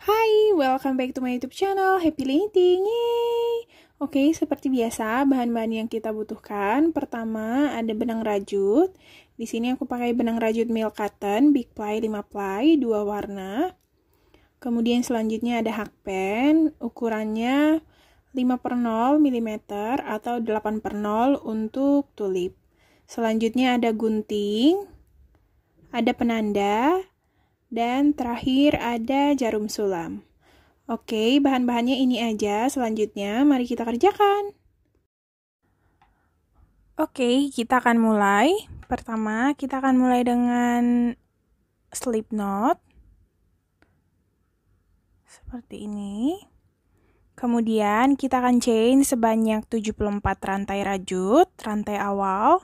Hai, welcome back to my YouTube channel, Happy Painting. Yeay! Oke, seperti biasa, bahan-bahan yang kita butuhkan. Pertama, ada benang rajut. Di sini aku pakai benang rajut Milk Cotton, Big Ply 5 ply, 2 warna. Kemudian selanjutnya ada hakpen, ukurannya 5/0 mm atau 8/0 untuk tulip. Selanjutnya ada gunting, ada penanda, dan terakhir ada jarum sulam. Oke, bahan-bahannya ini aja. Selanjutnya, mari kita kerjakan. Oke, kita akan mulai. Pertama, kita akan mulai dengan slip knot. Seperti ini. Kemudian, kita akan chain sebanyak 74 rantai rajut, rantai awal.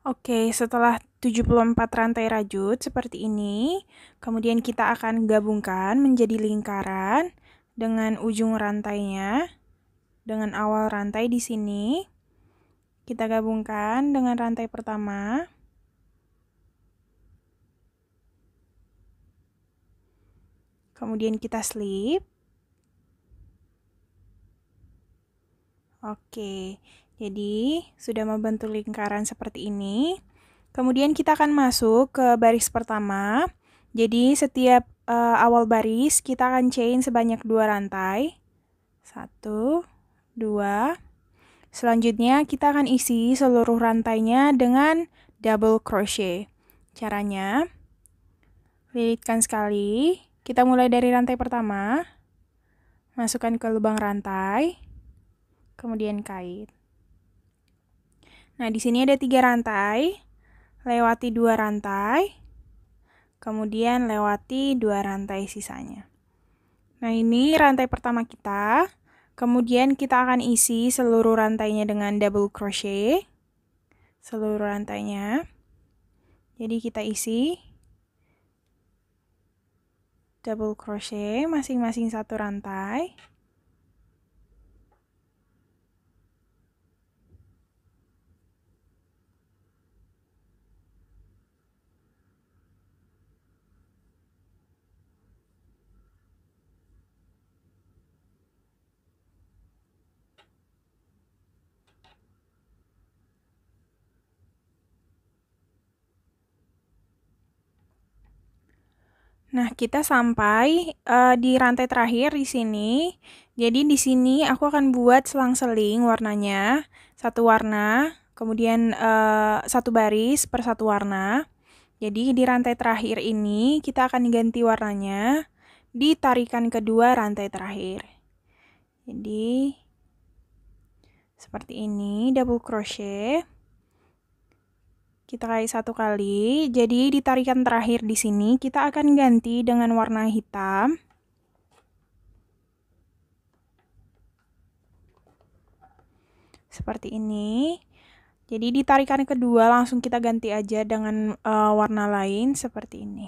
Oke, setelah 74 rantai rajut seperti ini, kemudian kita akan gabungkan menjadi lingkaran dengan ujung rantainya, dengan awal rantai di sini. Kita gabungkan dengan rantai pertama. Kemudian kita slip. Oke. Jadi, sudah membentuk lingkaran seperti ini. Kemudian kita akan masuk ke baris pertama. Jadi, setiap awal baris kita akan chain sebanyak 2 rantai. 1, 2. Selanjutnya kita akan isi seluruh rantainya dengan double crochet. Caranya, lilitkan sekali. Kita mulai dari rantai pertama. Masukkan ke lubang rantai. Kemudian kait. Nah, di sini ada 3 rantai, lewati 2 rantai, kemudian lewati 2 rantai sisanya. Nah, ini rantai pertama kita, kemudian kita akan isi seluruh rantainya dengan double crochet, seluruh rantainya. Jadi kita isi double crochet masing-masing 1 rantai. Nah, kita sampai di rantai terakhir di sini. Jadi di sini aku akan buat selang-seling warnanya, 1 warna, kemudian 1 baris per 1 warna. Jadi di rantai terakhir ini kita akan ganti warnanya di tarikan kedua rantai terakhir. Jadi seperti ini, double crochet. Kita kait 1 kali. Jadi di tarikan terakhir di sini kita akan ganti dengan warna hitam. Seperti ini. Jadi di tarikan kedua langsung kita ganti aja dengan warna lain seperti ini.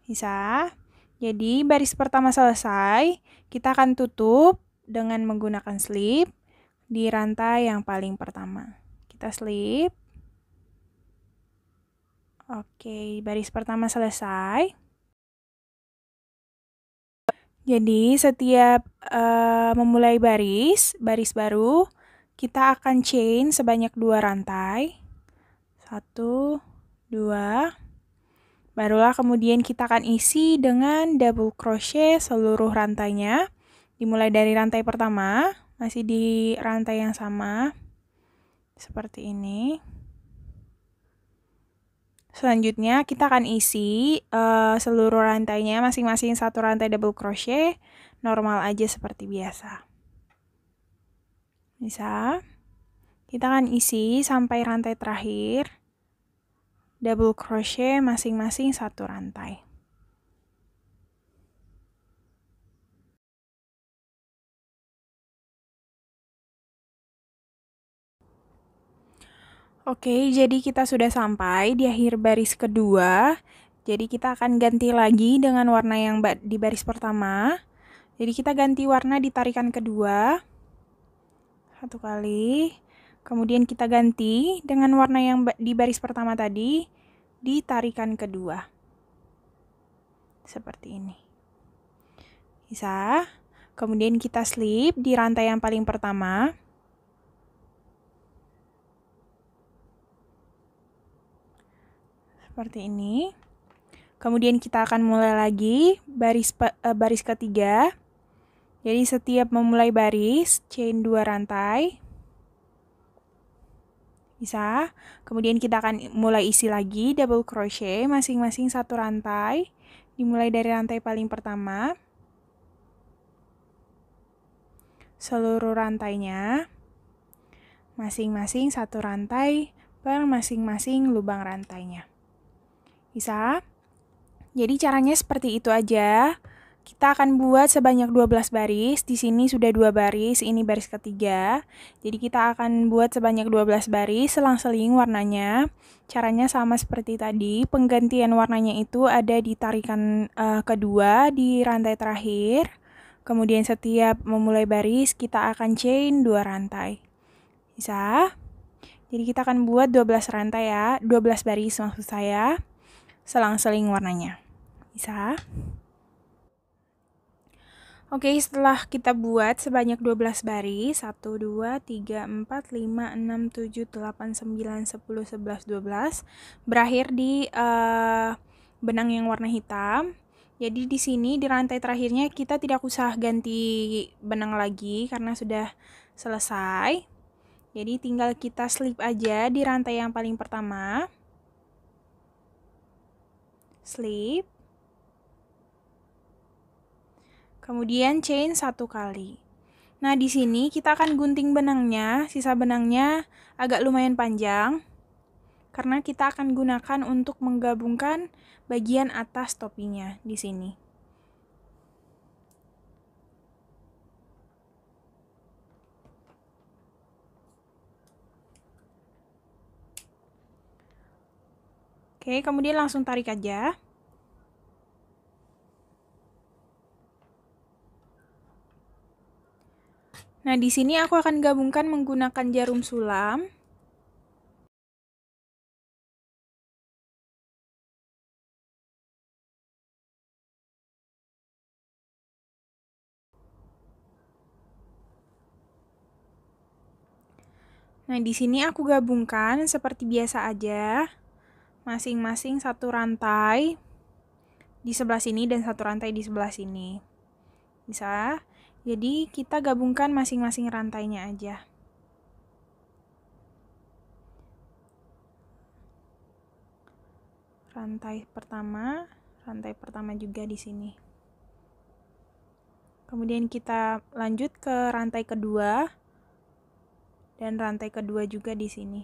Bisa. Jadi baris pertama selesai, kita akan tutup dengan menggunakan slip di rantai yang paling pertama. Kita slip. Oke, baris pertama selesai. Jadi setiap memulai baris baru, kita akan chain sebanyak 2 rantai. 1, 2. Barulah kemudian kita akan isi dengan double crochet seluruh rantainya. Dimulai dari rantai pertama, masih di rantai yang sama. Seperti ini. Selanjutnya kita akan isi seluruh rantainya masing-masing 1 rantai double crochet, normal aja seperti biasa. Bisa. Kita akan isi sampai rantai terakhir, double crochet masing-masing 1 rantai. Oke, jadi kita sudah sampai di akhir baris kedua. Jadi kita akan ganti lagi dengan warna yang di baris pertama. Jadi kita ganti warna di tarikan kedua. 1 kali. Kemudian kita ganti dengan warna yang di baris pertama tadi di tarikan kedua. Seperti ini. Bisa. Kemudian kita slip di rantai yang paling pertama. Seperti ini. Kemudian kita akan mulai lagi baris ketiga. Jadi setiap memulai baris, chain 2 rantai. Bisa. Kemudian kita akan mulai isi lagi double crochet masing-masing 1 rantai. Dimulai dari rantai paling pertama. Seluruh rantainya masing-masing 1 rantai per masing-masing lubang rantainya. Bisa? Jadi caranya seperti itu aja. Kita akan buat sebanyak 12 baris. Di sini sudah 2 baris, ini baris ketiga. Jadi kita akan buat sebanyak 12 baris, selang-seling warnanya. Caranya sama seperti tadi, penggantian warnanya itu ada di tarikan kedua di rantai terakhir. Kemudian setiap memulai baris, kita akan chain 2 rantai. Bisa? Jadi kita akan buat 12 rantai ya, 12 baris maksud saya. Selang-seling warnanya. Bisa? Oke, setelah kita buat sebanyak 12 baris, 1, 2, 3, 4, 5, 6, 7, 8, 9, 10, 11, 12, berakhir di benang yang warna hitam. Jadi di sini di rantai terakhirnya kita tidak usah ganti benang lagi karena sudah selesai. Jadi tinggal kita slip aja di rantai yang paling pertama. Slip. Kemudian chain 1 kali. Nah, di sini kita akan gunting benangnya, sisa benangnya agak lumayan panjang, karena kita akan gunakan untuk menggabungkan bagian atas topinya di sini. Oke, kemudian langsung tarik aja. Nah, di sini aku akan gabungkan menggunakan jarum sulam. Nah, di sini aku gabungkan seperti biasa aja. Masing-masing 1 rantai di sebelah sini dan 1 rantai di sebelah sini. Bisa? Jadi kita gabungkan masing-masing rantainya aja. Rantai pertama juga di sini. Kemudian kita lanjut ke rantai kedua dan rantai kedua juga di sini.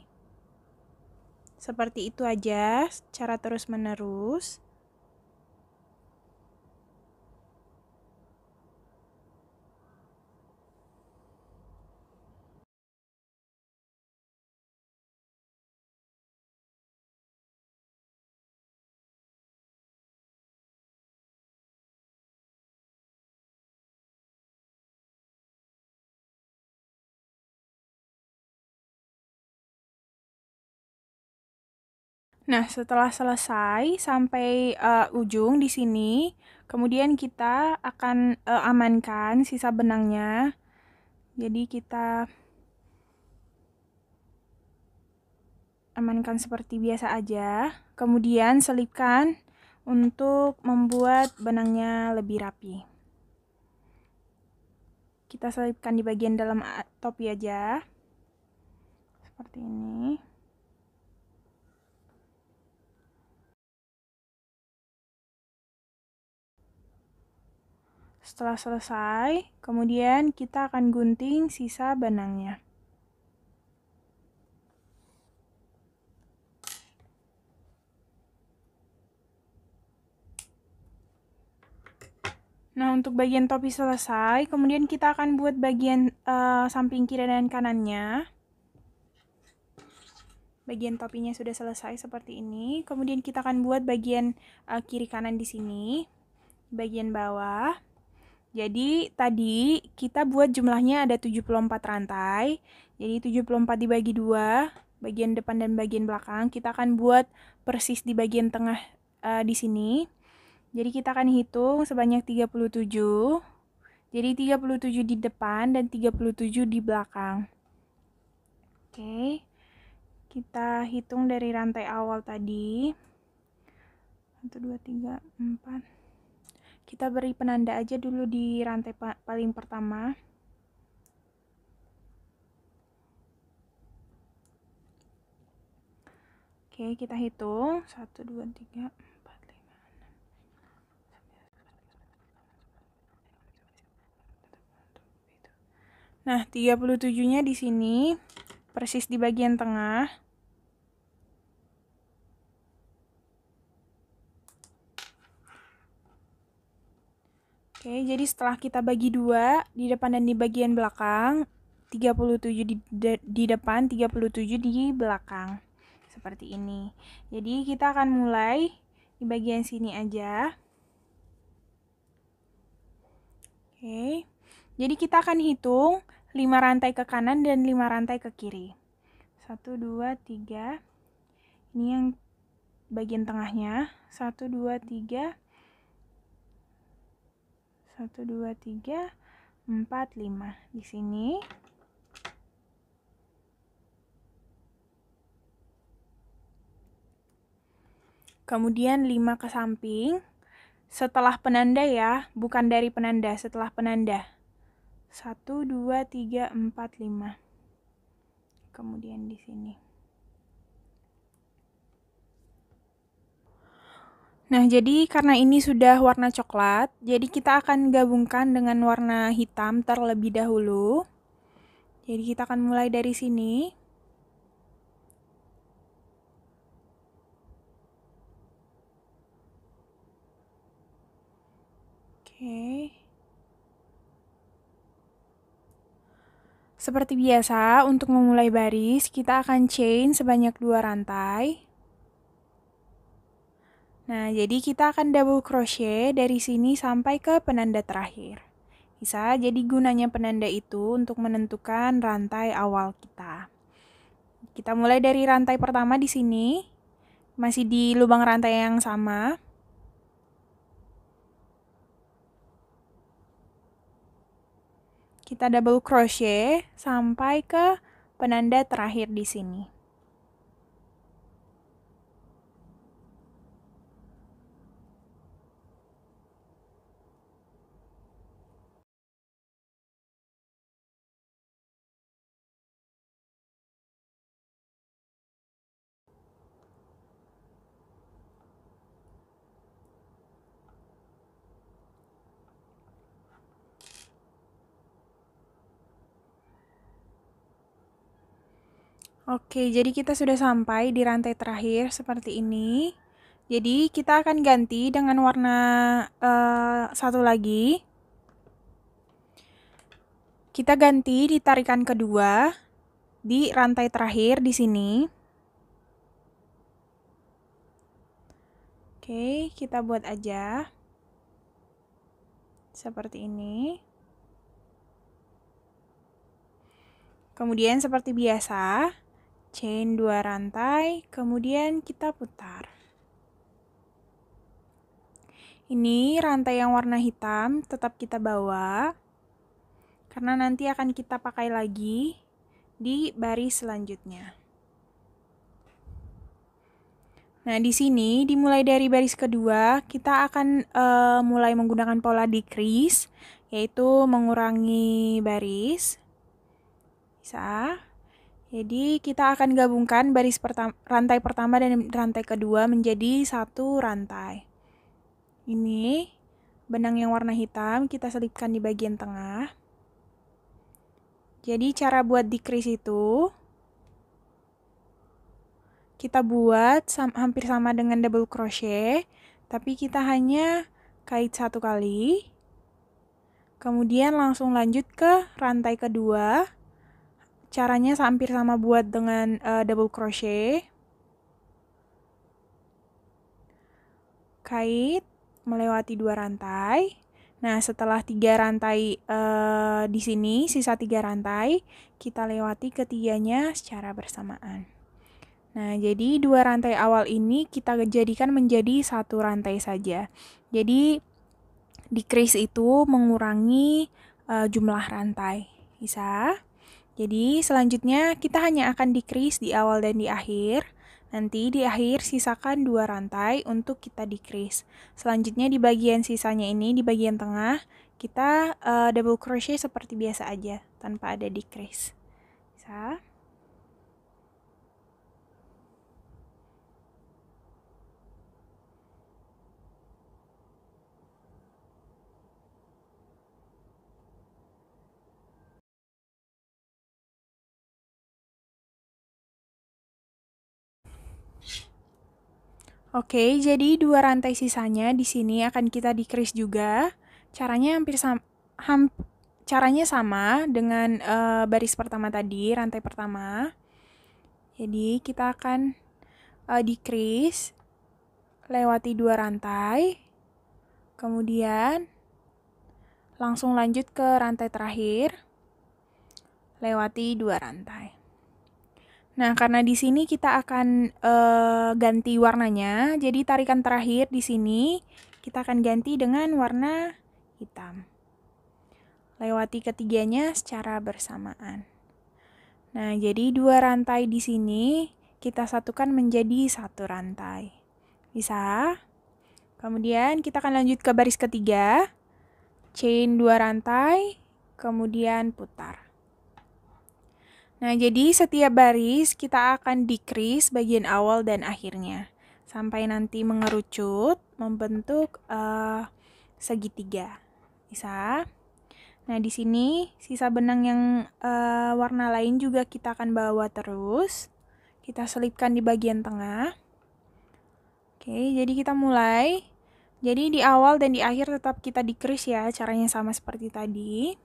Seperti itu aja, cara terus-menerus. Nah, setelah selesai sampai ujung di sini, kemudian kita akan amankan sisa benangnya. Jadi kita amankan seperti biasa aja. Kemudian selipkan untuk membuat benangnya lebih rapi. Kita selipkan di bagian dalam topi aja. Seperti ini. Setelah selesai, kemudian kita akan gunting sisa benangnya. Nah, untuk bagian topi selesai, kemudian kita akan buat bagian samping kiri dan kanannya. Bagian topinya sudah selesai seperti ini. Kemudian kita akan buat bagian kiri kanan di sini, bagian bawah. Jadi tadi kita buat jumlahnya ada 74 rantai. Jadi 74 dibagi 2, bagian depan dan bagian belakang. Kita akan buat persis di bagian tengah di sini. Jadi kita akan hitung sebanyak 37. Jadi 37 di depan dan 37 di belakang. Oke. Kita hitung dari rantai awal tadi. 1, 2, 3, 4. Kita beri penanda aja dulu di rantai paling pertama. Oke, kita hitung. 1, 2, 3, 4, 5, 6. Nah, 37-nya di sini, persis di bagian tengah. Oke, jadi setelah kita bagi 2, di depan dan di bagian belakang, 37 di depan, 37 di belakang. Seperti ini. Jadi kita akan mulai di bagian sini aja. Oke, jadi kita akan hitung 5 rantai ke kanan dan 5 rantai ke kiri. 1, 2, 3. Ini yang bagian tengahnya. 1, 2, 3. 1, 2, 3, 4, 5. Di sini. Kemudian 5 ke samping. Setelah penanda ya, bukan dari penanda, setelah penanda. 1, 2, 3, 4, 5. Kemudian di sini. Nah, jadi karena ini sudah warna coklat, jadi kita akan gabungkan dengan warna hitam terlebih dahulu. Jadi kita akan mulai dari sini. Oke. Seperti biasa, untuk memulai baris, kita akan chain sebanyak 2 rantai. Nah, jadi kita akan double crochet dari sini sampai ke penanda terakhir. Bisa, jadi gunanya penanda itu untuk menentukan rantai awal kita. Kita mulai dari rantai pertama di sini, masih di lubang rantai yang sama. Kita double crochet sampai ke penanda terakhir di sini. Oke, jadi kita sudah sampai di rantai terakhir seperti ini. Jadi kita akan ganti dengan warna satu lagi. Kita ganti di tarikan kedua di rantai terakhir di sini. Oke, kita buat aja seperti ini. Kemudian seperti biasa, chain 2 rantai, kemudian kita putar. Ini rantai yang warna hitam tetap kita bawa, karena nanti akan kita pakai lagi di baris selanjutnya. Nah, di sini dimulai dari baris kedua, kita akan mulai menggunakan pola decrease, yaitu mengurangi baris. Bisa. Jadi kita akan gabungkan rantai pertama dan rantai kedua menjadi satu rantai. Ini benang yang warna hitam kita selipkan di bagian tengah. Jadi cara buat decrease itu kita buat hampir sama dengan double crochet, tapi kita hanya kait 1 kali. Kemudian langsung lanjut ke rantai kedua. Caranya hampir sama buat dengan double crochet. Kait melewati 2 rantai. Nah, setelah 3 rantai di sini, sisa 3 rantai, kita lewati ketiganya secara bersamaan. Nah, jadi 2 rantai awal ini kita jadikan menjadi 1 rantai saja. Jadi, decrease itu mengurangi jumlah rantai. Bisa? Jadi, selanjutnya kita hanya akan decrease di awal dan di akhir. Nanti di akhir sisakan 2 rantai untuk kita decrease. Selanjutnya di bagian sisanya ini, di bagian tengah, kita double crochet seperti biasa aja, tanpa ada decrease. Bisa? Oke, jadi 2 rantai sisanya di sini akan kita decrease juga. Caranya caranya sama dengan baris pertama tadi, rantai pertama. Jadi kita akan decrease, lewati 2 rantai, kemudian langsung lanjut ke rantai terakhir, lewati 2 rantai. Nah, karena di sini kita akan ganti warnanya, jadi tarikan terakhir di sini kita akan ganti dengan warna hitam. Lewati ketiganya secara bersamaan. Nah, jadi 2 rantai di sini kita satukan menjadi 1 rantai. Bisa? Kemudian kita akan lanjut ke baris ketiga. Chain 2 rantai, kemudian putar. Nah, jadi setiap baris kita akan decrease bagian awal dan akhirnya. Sampai nanti mengerucut, membentuk segitiga. Bisa? Nah, di sini sisa benang yang warna lain juga kita akan bawa terus. Kita selipkan di bagian tengah. Oke, jadi kita mulai. Jadi di awal dan di akhir tetap kita decrease ya, caranya sama seperti tadi.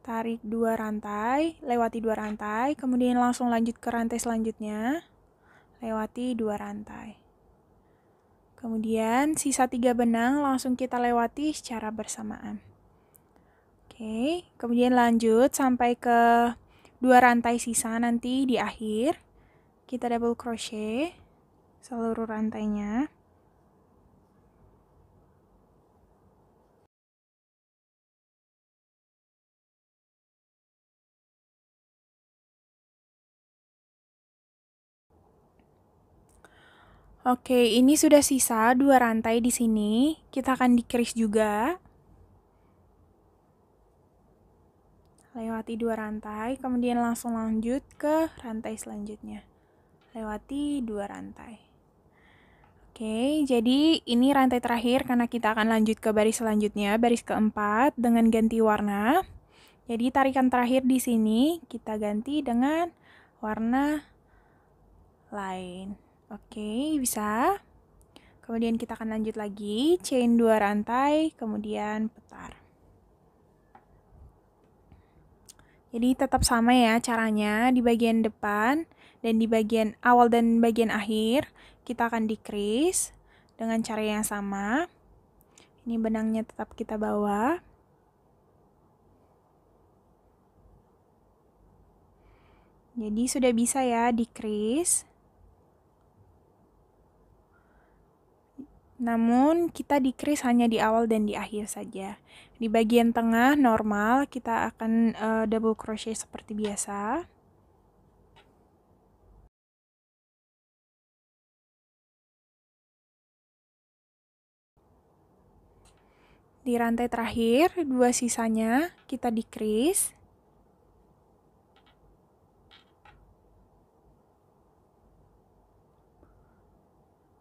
Tarik 2 rantai, lewati 2 rantai, kemudian langsung lanjut ke rantai selanjutnya, lewati 2 rantai. Kemudian sisa 3 benang langsung kita lewati secara bersamaan. Oke, kemudian lanjut sampai ke 2 rantai sisa nanti di akhir. Kita double crochet seluruh rantainya. Oke, ini sudah sisa 2 rantai di sini. Kita akan decrease juga. Lewati 2 rantai, kemudian langsung lanjut ke rantai selanjutnya. Lewati 2 rantai. Oke, jadi ini rantai terakhir karena kita akan lanjut ke baris selanjutnya, baris keempat dengan ganti warna. Jadi tarikan terakhir di sini kita ganti dengan warna lain. Oke, bisa. Kemudian kita akan lanjut lagi, chain 2 rantai, kemudian putar. Jadi tetap sama ya caranya, di bagian depan dan di bagian awal dan bagian akhir kita akan decrease dengan cara yang sama. Ini benangnya tetap kita bawa. Jadi sudah bisa ya decrease. Namun kita decrease hanya di awal dan di akhir saja. Di bagian tengah normal kita akan double crochet seperti biasa. Di rantai terakhir, 2 sisanya kita decrease.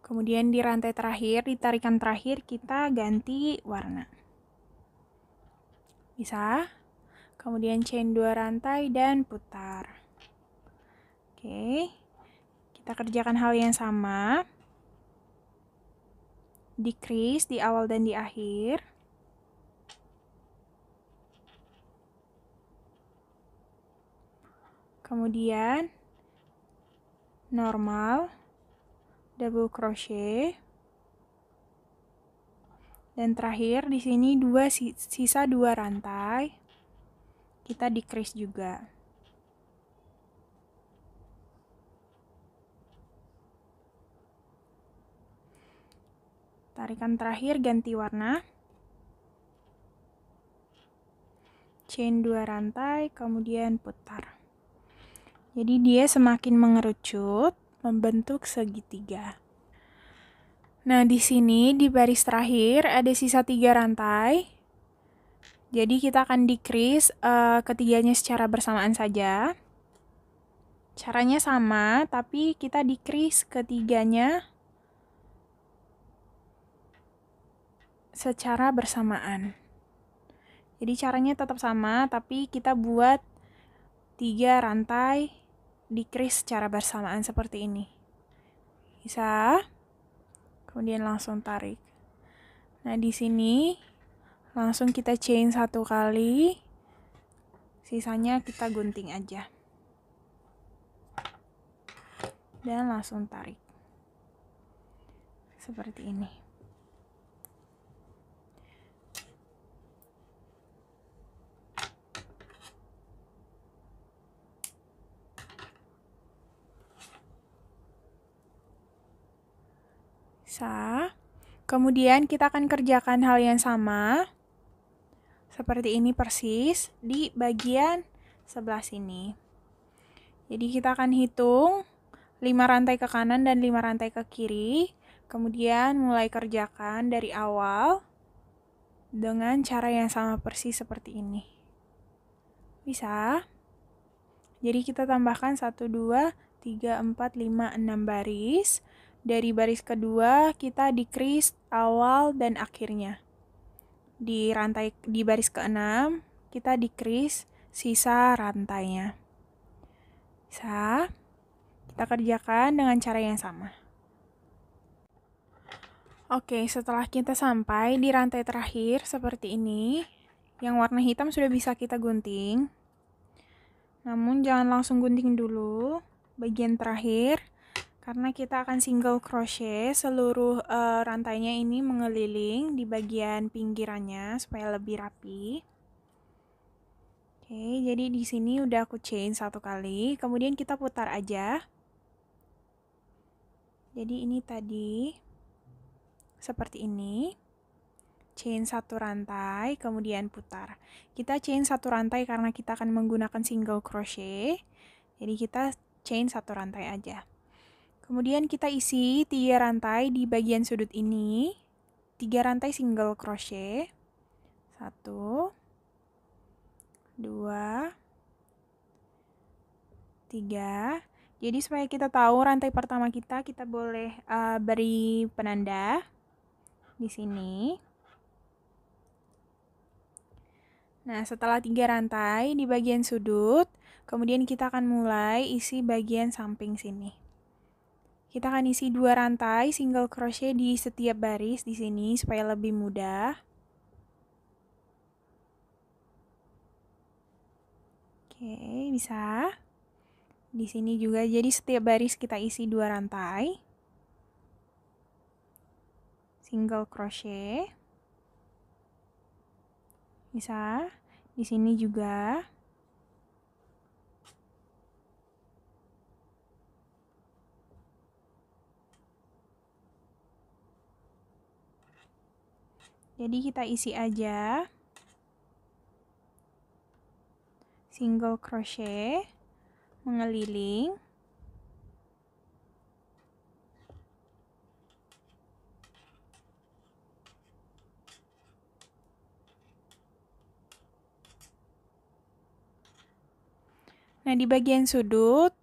Kemudian di rantai terakhir, di tarikan terakhir kita ganti warna. Bisa? Kemudian chain 2 rantai dan putar. Oke. Kita kerjakan hal yang sama. Decrease di awal dan di akhir. Kemudian normal, double crochet, Dan terakhir di sini sisa 2 rantai. Kita decrease juga. Tarikan terakhir ganti warna. Chain 2 rantai, kemudian putar. Jadi dia semakin mengerucut, membentuk segitiga. Nah, di sini di baris terakhir ada sisa 3 rantai. Jadi kita akan decrease ketiganya secara bersamaan saja. Caranya sama, tapi kita decrease ketiganya secara bersamaan. Jadi caranya tetap sama, tapi kita buat 3 rantai decrease secara bersamaan seperti ini. Bisa. Kemudian langsung tarik. Nah, di sini langsung kita chain 1 kali. Sisanya kita gunting aja. Dan langsung tarik. Seperti ini. Kemudian kita akan kerjakan hal yang sama. Seperti ini persis di bagian sebelah sini. Jadi kita akan hitung 5 rantai ke kanan dan 5 rantai ke kiri. Kemudian mulai kerjakan dari awal dengan cara yang sama persis seperti ini. Bisa? Jadi kita tambahkan 1, 2, 3, 4, 5, 6 baris. Dari baris kedua kita decrease awal dan akhirnya. Di baris ke-6 kita decrease sisa rantainya. Bisa? Kita kerjakan dengan cara yang sama. Oke, setelah kita sampai di rantai terakhir seperti ini, yang warna hitam sudah bisa kita gunting. Namun jangan langsung gunting dulu bagian terakhir, karena kita akan single crochet seluruh rantainya ini mengeliling di bagian pinggirannya supaya lebih rapi. Oke, jadi di sini udah aku chain 1 kali, kemudian kita putar aja. Jadi ini tadi seperti ini. Chain 1 rantai, kemudian putar. Kita chain 1 rantai karena kita akan menggunakan single crochet. Jadi kita chain 1 rantai aja. Kemudian kita isi 3 rantai di bagian sudut ini. 3 rantai single crochet. 1, 2, 3. Jadi supaya kita tahu rantai pertama kita boleh beri penanda di sini. Nah, setelah 3 rantai di bagian sudut, kemudian kita akan mulai isi bagian samping sini. Kita akan isi 2 rantai single crochet di setiap baris di sini supaya lebih mudah. Oke, bisa. Di sini juga, jadi setiap baris kita isi 2 rantai. Single crochet. Bisa. Di sini juga. Jadi kita isi aja. Single crochet. Mengeliling. Nah, di bagian sudut,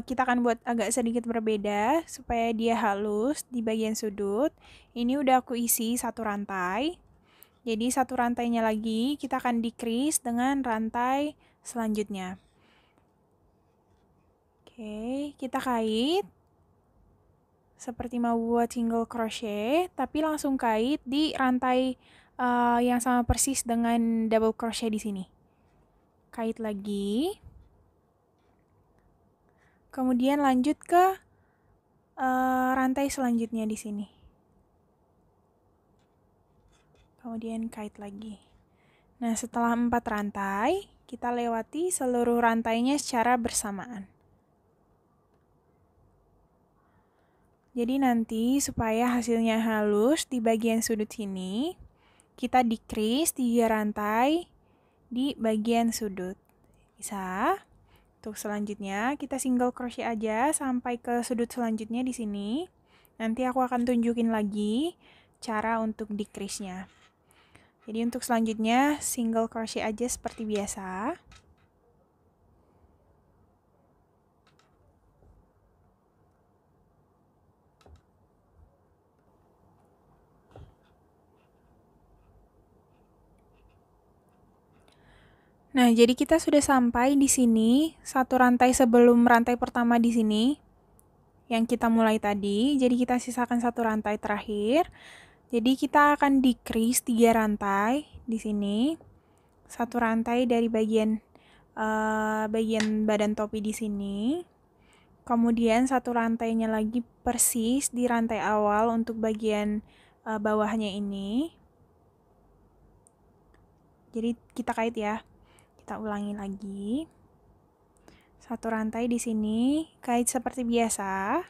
kita akan buat agak sedikit berbeda supaya dia halus di bagian sudut. Ini udah aku isi 1 rantai. Jadi 1 rantainya lagi kita akan decrease dengan rantai selanjutnya. Oke, kita kait. Seperti mau buat single crochet, tapi langsung kait di rantai yang sama persis dengan double crochet di sini. Kait lagi. Kemudian lanjut ke rantai selanjutnya di sini. kemudian kait lagi. Nah, setelah 4 rantai, kita lewati seluruh rantainya secara bersamaan. Jadi nanti supaya hasilnya halus di bagian sudut sini, kita decrease 3 rantai di bagian sudut. Bisa. Untuk selanjutnya, kita single crochet aja sampai ke sudut selanjutnya di sini. Nanti aku akan tunjukin lagi cara untuk decrease-nya. Jadi untuk selanjutnya, single crochet aja seperti biasa. Nah, jadi kita sudah sampai di sini, satu rantai sebelum rantai pertama di sini, yang kita mulai tadi. Jadi kita sisakan satu rantai terakhir. Jadi kita akan decrease 3 rantai di sini. Satu rantai dari bagian badan topi di sini. Kemudian satu rantainya lagi persis di rantai awal untuk bagian bawahnya ini. Jadi kita kait ya. Kita ulangi lagi. Satu rantai di sini, kait seperti biasa.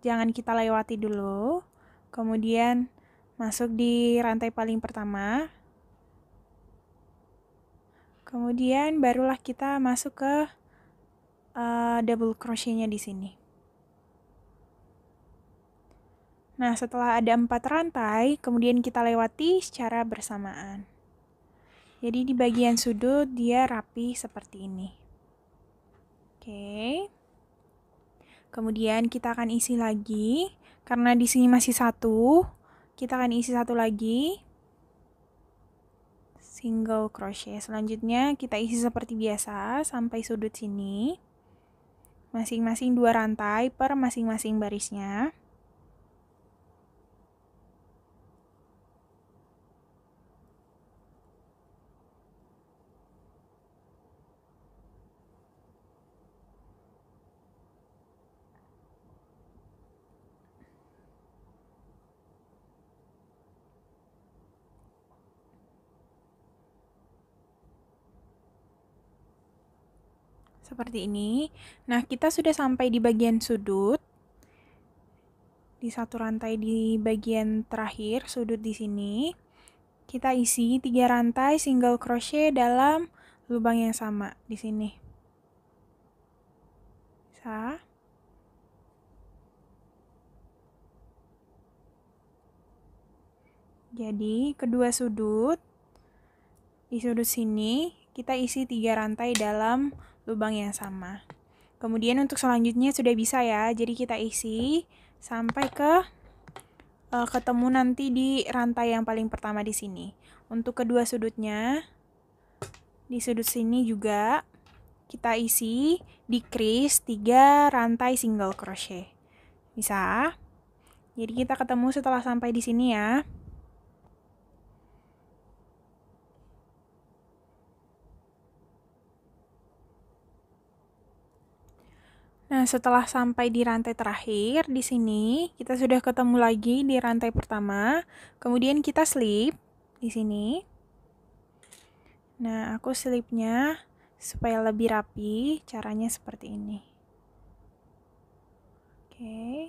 Jangan kita lewati dulu. Kemudian masuk di rantai paling pertama. Kemudian barulah kita masuk ke double crochet-nya di sini. Nah, setelah ada 4 rantai, kemudian kita lewati secara bersamaan. Jadi di bagian sudut dia rapi seperti ini. Oke. Kemudian kita akan isi lagi. Karena di sini masih satu, kita akan isi satu lagi. Single crochet. Selanjutnya kita isi seperti biasa sampai sudut sini. Masing-masing 2 rantai per masing-masing barisnya. Seperti ini. Nah, kita sudah sampai di bagian sudut. Di satu rantai di bagian terakhir, sudut di sini. Kita isi 3 rantai single crochet dalam lubang yang sama di sini. Bisa. Jadi, kedua sudut. Di sudut sini, kita isi 3 rantai dalam lubang yang sama. Kemudian untuk selanjutnya sudah bisa ya, jadi kita isi sampai ke ketemu nanti di rantai yang paling pertama di sini. Untuk kedua sudutnya, di sudut sini juga kita isi decrease 3 rantai single crochet. Bisa? Jadi kita ketemu setelah sampai di sini ya. Nah, setelah sampai di rantai terakhir, di sini kita sudah ketemu lagi di rantai pertama. Kemudian kita slip di sini. Nah, aku slipnya supaya lebih rapi, caranya seperti ini. Oke.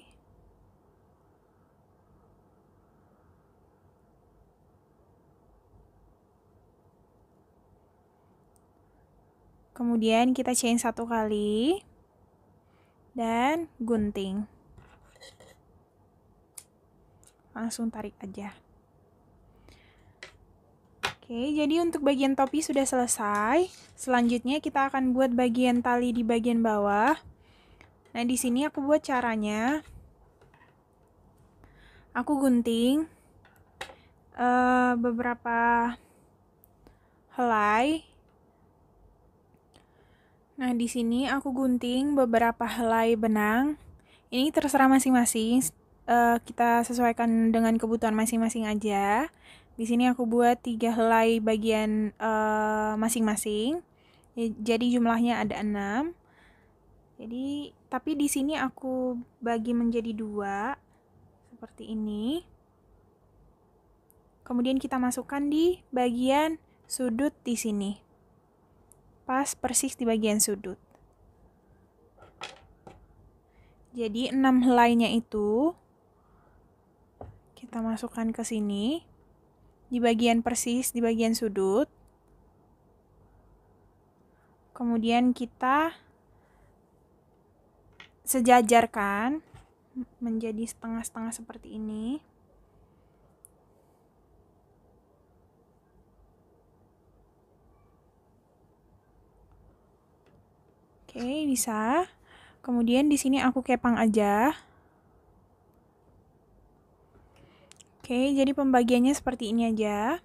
Kemudian kita chain 1 kali. Dan gunting. Langsung tarik aja. Oke, jadi untuk bagian topi sudah selesai. Selanjutnya kita akan buat bagian tali di bagian bawah. Nah, di sini aku buat caranya. Aku gunting beberapa helai. Nah, di sini aku gunting beberapa helai benang. Ini terserah masing-masing. Kita sesuaikan dengan kebutuhan masing-masing aja. Di sini aku buat 3 helai bagian masing-masing. Jadi jumlahnya ada 6. Jadi, tapi di sini aku bagi menjadi 2 seperti ini. Kemudian kita masukkan di bagian sudut di sini. Pas persis di bagian sudut. Jadi 6 helainya itu kita masukkan ke sini. Di bagian persis, di bagian sudut. Kemudian kita sejajarkan menjadi setengah-setengah seperti ini. Oke, bisa. Kemudian di sini aku kepang aja. Oke, jadi pembagiannya seperti ini aja.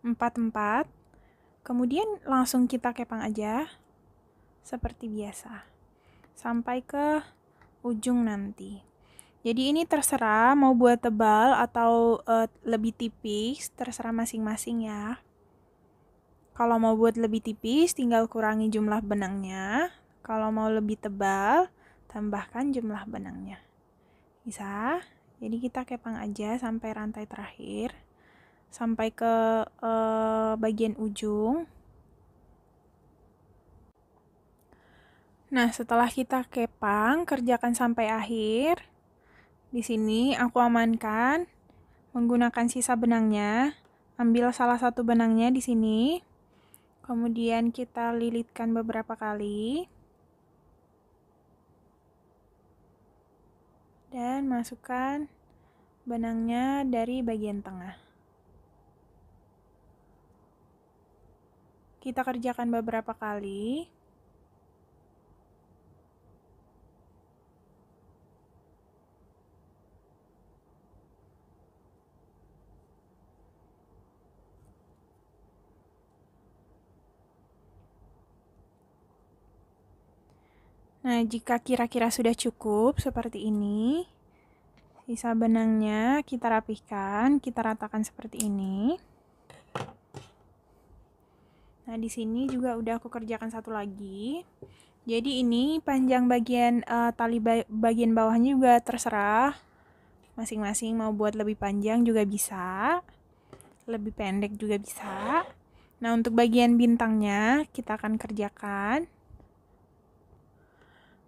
4-4. Kemudian langsung kita kepang aja. Seperti biasa. Sampai ke ujung nanti. Jadi ini terserah mau buat tebal atau lebih tipis, terserah masing-masing ya. Kalau mau buat lebih tipis, tinggal kurangi jumlah benangnya. Kalau mau lebih tebal, tambahkan jumlah benangnya. Bisa? Jadi kita kepang aja sampai rantai terakhir. Sampai ke bagian ujung. Nah, setelah kita kepang, kerjakan sampai akhir. Di sini aku amankan menggunakan sisa benangnya. Ambil salah satu benangnya di sini. Kemudian kita lilitkan beberapa kali. Dan masukkan benangnya dari bagian tengah. Kita kerjakan beberapa kali. Nah, jika kira-kira sudah cukup seperti ini, sisa benangnya kita rapihkan, kita ratakan seperti ini. Nah, di sini juga udah aku kerjakan satu lagi. Jadi ini panjang bagian tali bagian bawahnya juga terserah. Masing-masing mau buat lebih panjang juga bisa. Lebih pendek juga bisa. Nah, untuk bagian bintangnya kita akan kerjakan.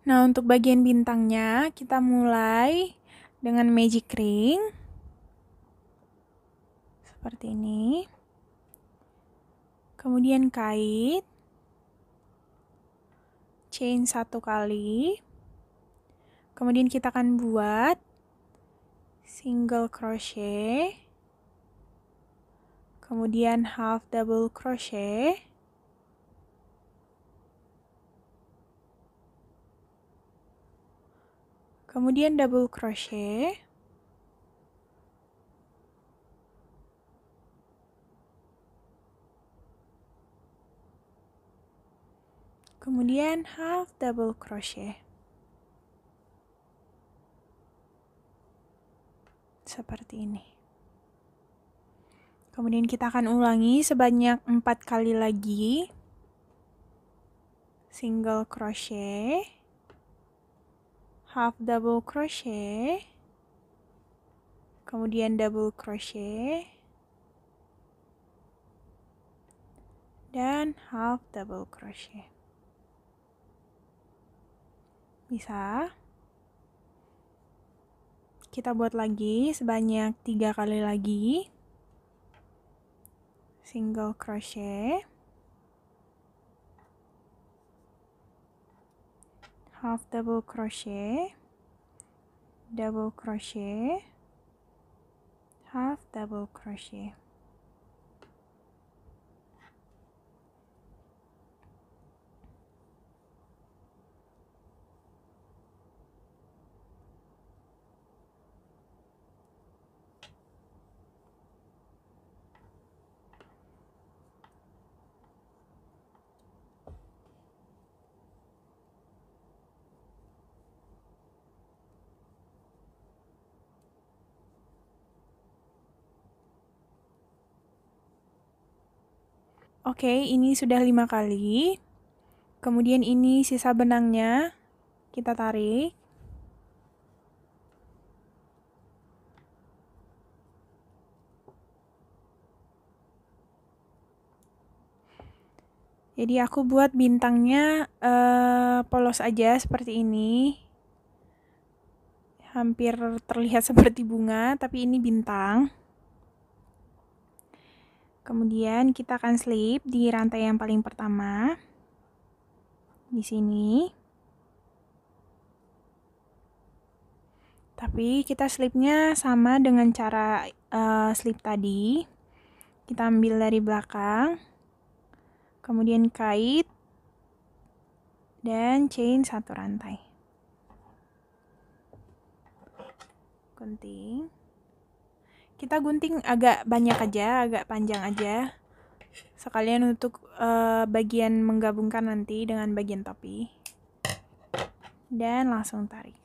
Nah, untuk bagian bintangnya kita mulai dengan magic ring. Seperti ini. Kemudian kait. Chain 1 kali. Kemudian kita akan buat single crochet. Kemudian half double crochet. Kemudian double crochet. Kemudian half double crochet. Seperti ini. Kemudian kita akan ulangi sebanyak 4 kali lagi. Single crochet. Half double crochet. Kemudian double crochet. Dan half double crochet. Bisa? Kita buat lagi sebanyak 3 kali lagi. Single crochet. Half double crochet. Double crochet. Half double crochet. Oke, ini sudah 5 kali. Kemudian ini sisa benangnya. Kita tarik. Jadi aku buat bintangnya polos aja seperti ini. Hampir terlihat seperti bunga, tapi ini bintang. Kemudian kita akan slip di rantai yang paling pertama. Di sini. Tapi kita slipnya sama dengan cara slip tadi. Kita ambil dari belakang. Kemudian kait. Dan chain satu rantai. Gunting. Kita gunting agak banyak aja, agak panjang aja. Sekalian untuk bagian menggabungkan nanti dengan bagian topi. Dan langsung tarik.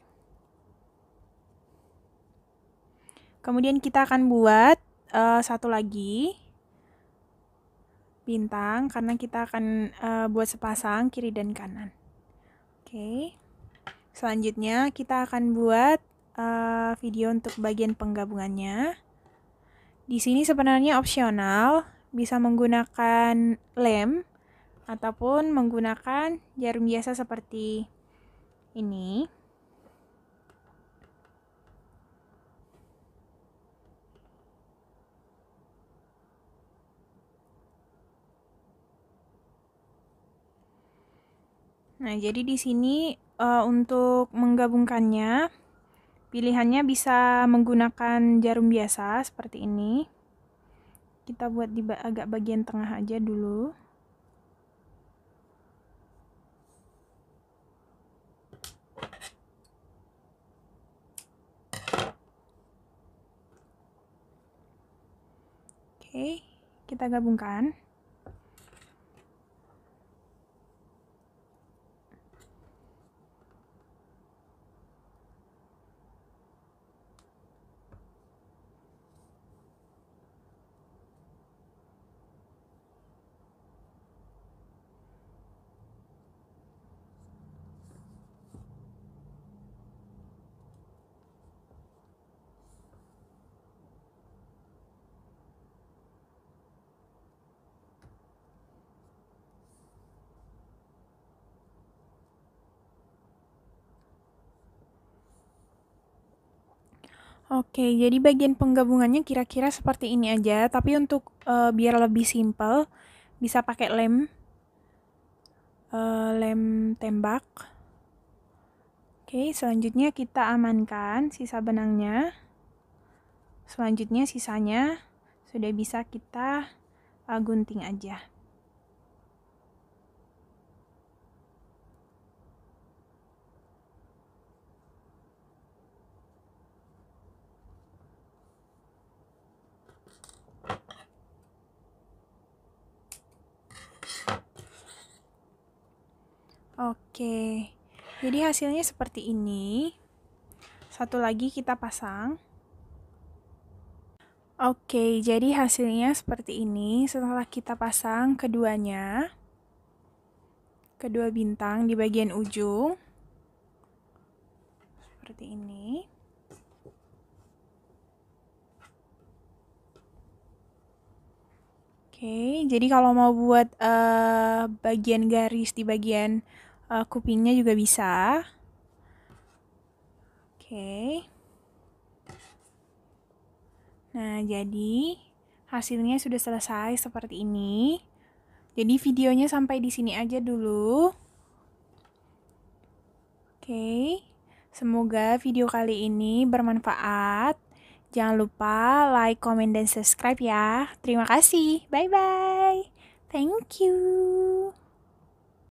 Kemudian kita akan buat satu lagi bintang, karena kita akan buat sepasang kiri dan kanan. Oke. Selanjutnya kita akan buat video untuk bagian penggabungannya. Di sini sebenarnya opsional, bisa menggunakan lem ataupun menggunakan jarum biasa seperti ini. Nah, jadi di sini untuk menggabungkannya, pilihannya bisa menggunakan jarum biasa seperti ini. Kita buat di agak bagian tengah aja dulu. Oke, kita gabungkan. Oke, jadi bagian penggabungannya kira-kira seperti ini aja, tapi untuk biar lebih simple, bisa pakai lem tembak. Oke, selanjutnya kita amankan sisa benangnya. Selanjutnya sisanya sudah bisa kita gunting aja. Oke, jadi hasilnya seperti ini. Satu lagi kita pasang. Oke, jadi hasilnya seperti ini setelah kita pasang keduanya. Kedua bintang di bagian ujung. Seperti ini. Oke, jadi kalau mau buat bagian garis di bagian kupingnya juga bisa. Oke. Nah, jadi hasilnya sudah selesai seperti ini. Jadi videonya sampai di sini aja dulu. Oke. Semoga video kali ini bermanfaat. Jangan lupa like, comment, dan subscribe ya. Terima kasih. Bye-bye. Thank you.